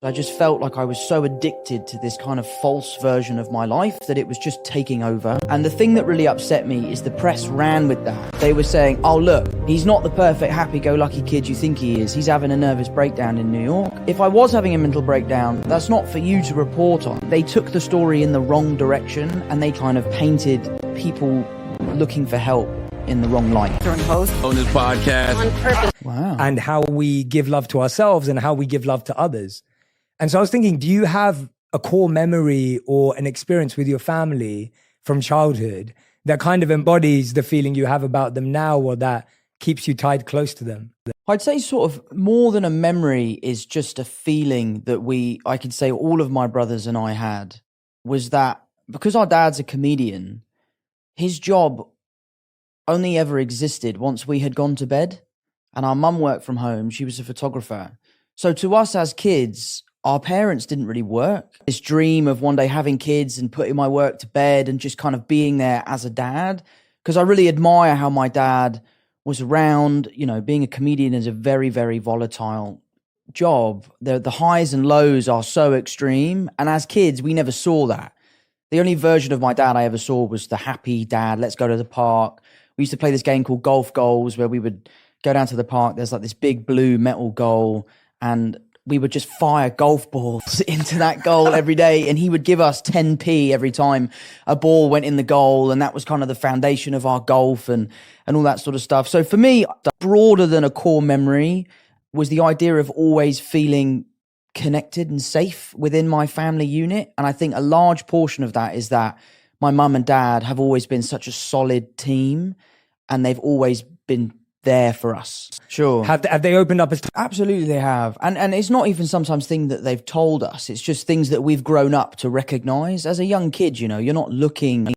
I just felt like I was so addicted to this kind of false version of my life that it was just taking over. And the thing that really upset me is the press ran with that. They were saying, oh look, he's not the perfect happy-go-lucky kid you think he is. He's having a nervous breakdown in New York. If I was having a mental breakdown, that's not for you to report on. They took the story in the wrong direction and they kind of painted people looking for help in the wrong light. Host on this podcast on purpose. Wow. And how we give love to ourselves and how we give love to others. And so I was thinking, do you have a core memory or an experience with your family from childhood that kind of embodies the feeling you have about them now, or that keeps you tied close to them? I'd say sort of more than a memory is just a feeling that I could say all of my brothers and I had, was that because our dad's a comedian, his job only ever existed once we had gone to bed, and our mum worked from home. She was a photographer. So to us as kids, our parents didn't really work. This dream of one day having kids and putting my work to bed and just kind of being there as a dad, because I really admire how my dad was around. You know, being a comedian is a very, very volatile job. The highs and lows are so extreme. And as kids, we never saw that. The only version of my dad I ever saw was the happy dad. Let's go to the park. We used to play this game called Golf Goals, where we would go down to the park. There's like this big blue metal goal, and we would just fire golf balls into that goal every day. And he would give us 10p every time a ball went in the goal. And that was kind of the foundation of our golf and all that sort of stuff. So for me, broader than a core memory was the idea of always feeling connected and safe within my family unit. And I think a large portion of that is that my mum and dad have always been such a solid team, and they've always been there for us. Sure. Have they opened up? Absolutely they have. And it's not even sometimes things that they've told us. It's just things that we've grown up to recognize. As a young kid, you know, you're not looking